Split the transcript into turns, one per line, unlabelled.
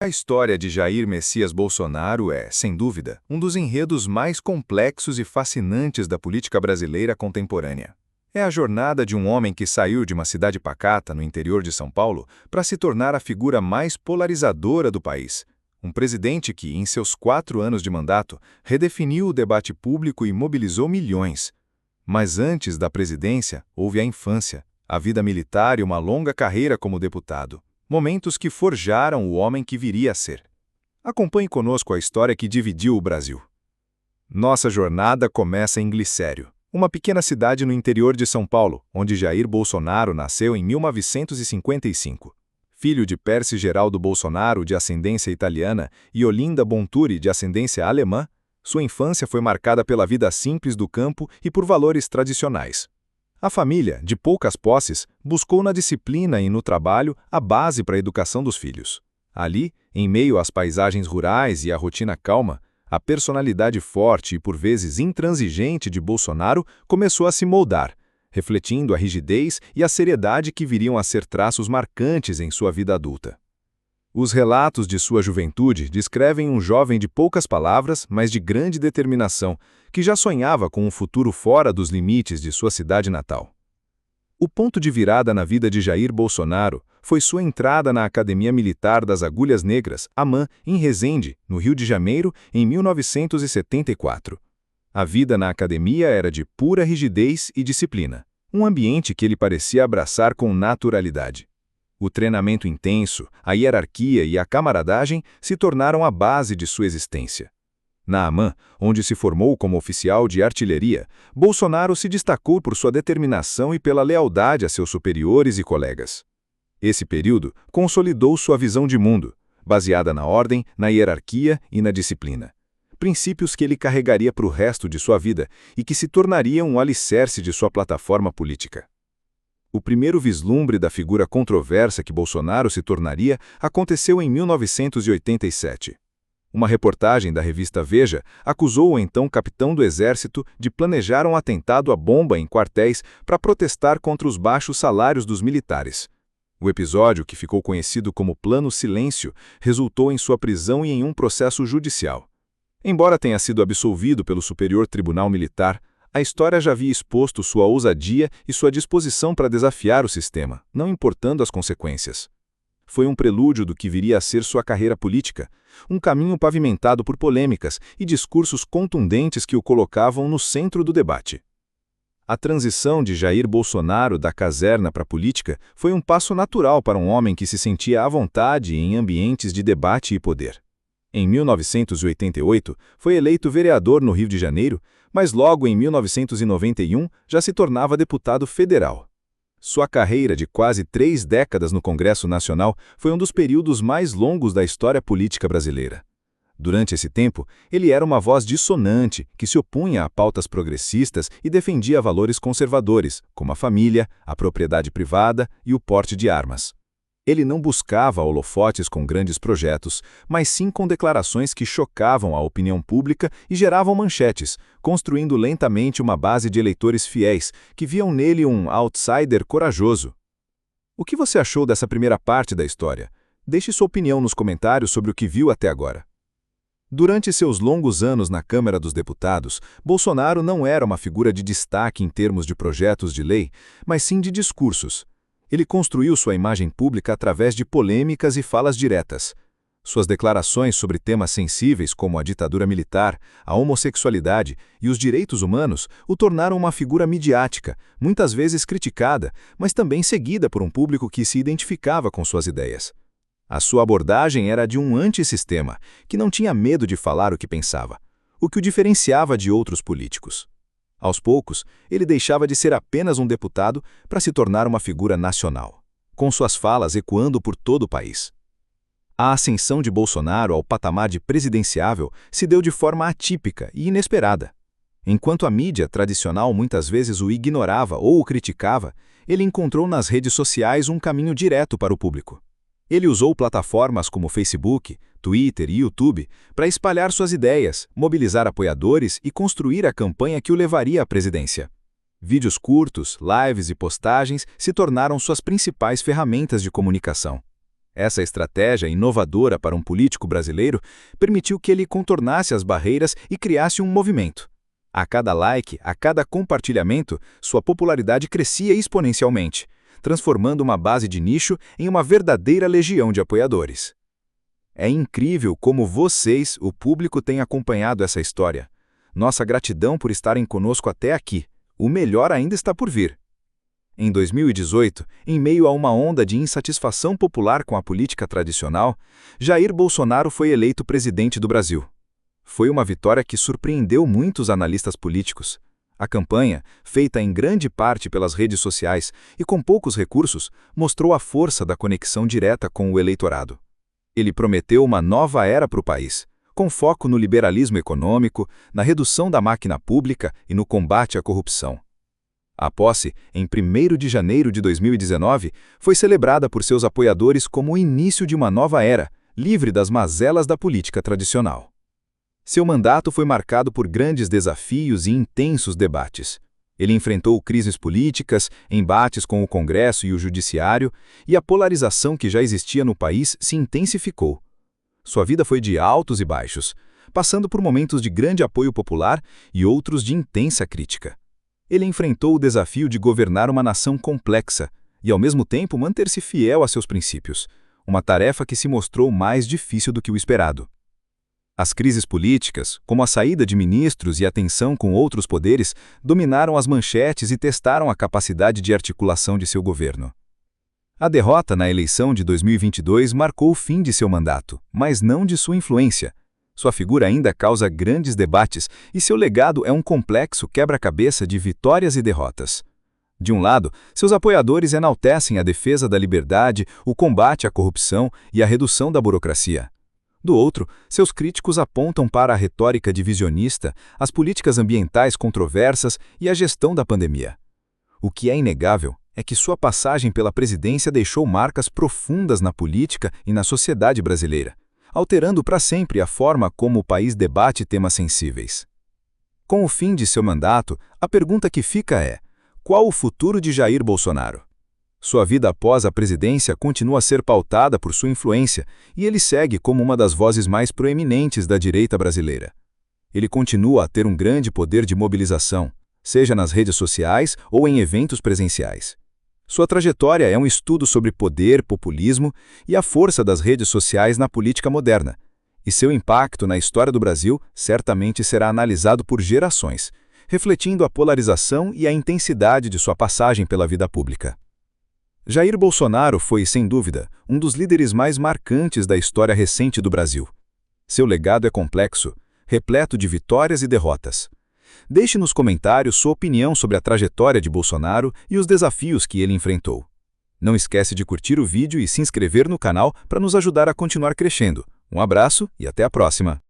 A história de Jair Messias Bolsonaro é, sem dúvida, um dos enredos mais complexos e fascinantes da política brasileira contemporânea. É a jornada de um homem que saiu de uma cidade pacata no interior de São Paulo para se tornar a figura mais polarizadora do país. Um presidente que, em seus 4 anos de mandato, redefiniu o debate público e mobilizou milhões. Mas antes da presidência, houve a infância, a vida militar e uma longa carreira como deputado. Momentos que forjaram o homem que viria a ser. Acompanhe conosco a história que dividiu o Brasil. Nossa jornada começa em Glicério, uma pequena cidade no interior de São Paulo, onde Jair Bolsonaro nasceu em 1955. Filho de Percy Geraldo Bolsonaro, de ascendência italiana, e Olinda Bonturi, de ascendência alemã, sua infância foi marcada pela vida simples do campo e por valores tradicionais. A família, de poucas posses, buscou na disciplina e no trabalho a base para a educação dos filhos. Ali, em meio às paisagens rurais e à rotina calma, a personalidade forte e por vezes intransigente de Bolsonaro começou a se moldar, refletindo a rigidez e a seriedade que viriam a ser traços marcantes em sua vida adulta. Os relatos de sua juventude descrevem um jovem de poucas palavras, mas de grande determinação, que já sonhava com um futuro fora dos limites de sua cidade natal. O ponto de virada na vida de Jair Bolsonaro foi sua entrada na Academia Militar das Agulhas Negras, AMAN, em Resende, no Rio de Janeiro, em 1974. A vida na academia era de pura rigidez e disciplina, um ambiente que ele parecia abraçar com naturalidade. O treinamento intenso, a hierarquia e a camaradagem se tornaram a base de sua existência. Na AMAN, onde se formou como oficial de artilharia, Bolsonaro se destacou por sua determinação e pela lealdade a seus superiores e colegas. Esse período consolidou sua visão de mundo, baseada na ordem, na hierarquia e na disciplina. Princípios que ele carregaria para o resto de sua vida e que se tornariam um alicerce de sua plataforma política. O primeiro vislumbre da figura controversa que Bolsonaro se tornaria aconteceu em 1987. Uma reportagem da revista Veja acusou o então capitão do Exército de planejar um atentado à bomba em quartéis para protestar contra os baixos salários dos militares. O episódio, que ficou conhecido como Plano Silêncio, resultou em sua prisão e em um processo judicial. Embora tenha sido absolvido pelo Superior Tribunal Militar, a história já havia exposto sua ousadia e sua disposição para desafiar o sistema, não importando as consequências. Foi um prelúdio do que viria a ser sua carreira política, um caminho pavimentado por polêmicas e discursos contundentes que o colocavam no centro do debate. A transição de Jair Bolsonaro da caserna para a política foi um passo natural para um homem que se sentia à vontade em ambientes de debate e poder. Em 1988, foi eleito vereador no Rio de Janeiro, mas logo em 1991 já se tornava deputado federal. Sua carreira de quase 3 décadas no Congresso Nacional foi um dos períodos mais longos da história política brasileira. Durante esse tempo, ele era uma voz dissonante que se opunha a pautas progressistas e defendia valores conservadores, como a família, a propriedade privada e o porte de armas. Ele não buscava holofotes com grandes projetos, mas sim com declarações que chocavam a opinião pública e geravam manchetes, construindo lentamente uma base de eleitores fiéis, que viam nele um outsider corajoso. O que você achou dessa primeira parte da história? Deixe sua opinião nos comentários sobre o que viu até agora. Durante seus longos anos na Câmara dos Deputados, Bolsonaro não era uma figura de destaque em termos de projetos de lei, mas sim de discursos. Ele construiu sua imagem pública através de polêmicas e falas diretas. Suas declarações sobre temas sensíveis como a ditadura militar, a homossexualidade e os direitos humanos o tornaram uma figura midiática, muitas vezes criticada, mas também seguida por um público que se identificava com suas ideias. A sua abordagem era de um antissistema, que não tinha medo de falar o que pensava, o que o diferenciava de outros políticos. Aos poucos, ele deixava de ser apenas um deputado para se tornar uma figura nacional, com suas falas ecoando por todo o país. A ascensão de Bolsonaro ao patamar de presidenciável se deu de forma atípica e inesperada. Enquanto a mídia tradicional muitas vezes o ignorava ou o criticava, ele encontrou nas redes sociais um caminho direto para o público. Ele usou plataformas como Facebook, Twitter e YouTube para espalhar suas ideias, mobilizar apoiadores e construir a campanha que o levaria à presidência. Vídeos curtos, lives e postagens se tornaram suas principais ferramentas de comunicação. Essa estratégia inovadora para um político brasileiro permitiu que ele contornasse as barreiras e criasse um movimento. A cada like, a cada compartilhamento, sua popularidade crescia exponencialmente, transformando uma base de nicho em uma verdadeira legião de apoiadores. É incrível como vocês, o público, têm acompanhado essa história. Nossa gratidão por estarem conosco até aqui. O melhor ainda está por vir. Em 2018, em meio a uma onda de insatisfação popular com a política tradicional, Jair Bolsonaro foi eleito presidente do Brasil. Foi uma vitória que surpreendeu muitos analistas políticos. A campanha, feita em grande parte pelas redes sociais e com poucos recursos, mostrou a força da conexão direta com o eleitorado. Ele prometeu uma nova era para o país, com foco no liberalismo econômico, na redução da máquina pública e no combate à corrupção. A posse, em 1º de janeiro de 2019, foi celebrada por seus apoiadores como o início de uma nova era, livre das mazelas da política tradicional. Seu mandato foi marcado por grandes desafios e intensos debates. Ele enfrentou crises políticas, embates com o Congresso e o Judiciário, e a polarização que já existia no país se intensificou. Sua vida foi de altos e baixos, passando por momentos de grande apoio popular e outros de intensa crítica. Ele enfrentou o desafio de governar uma nação complexa e, ao mesmo tempo, manter-se fiel a seus princípios, uma tarefa que se mostrou mais difícil do que o esperado. As crises políticas, como a saída de ministros e a tensão com outros poderes, dominaram as manchetes e testaram a capacidade de articulação de seu governo. A derrota na eleição de 2022 marcou o fim de seu mandato, mas não de sua influência. Sua figura ainda causa grandes debates e seu legado é um complexo quebra-cabeça de vitórias e derrotas. De um lado, seus apoiadores enaltecem a defesa da liberdade, o combate à corrupção e a redução da burocracia. Do outro, seus críticos apontam para a retórica divisionista, as políticas ambientais controversas e a gestão da pandemia. O que é inegável é que sua passagem pela presidência deixou marcas profundas na política e na sociedade brasileira, alterando para sempre a forma como o país debate temas sensíveis. Com o fim de seu mandato, a pergunta que fica é: qual o futuro de Jair Bolsonaro? Sua vida após a presidência continua a ser pautada por sua influência e ele segue como uma das vozes mais proeminentes da direita brasileira. Ele continua a ter um grande poder de mobilização, seja nas redes sociais ou em eventos presenciais. Sua trajetória é um estudo sobre poder, populismo e a força das redes sociais na política moderna, e seu impacto na história do Brasil certamente será analisado por gerações, refletindo a polarização e a intensidade de sua passagem pela vida pública. Jair Bolsonaro foi, sem dúvida, um dos líderes mais marcantes da história recente do Brasil. Seu legado é complexo, repleto de vitórias e derrotas. Deixe nos comentários sua opinião sobre a trajetória de Bolsonaro e os desafios que ele enfrentou. Não esquece de curtir o vídeo e se inscrever no canal para nos ajudar a continuar crescendo. Um abraço e até a próxima!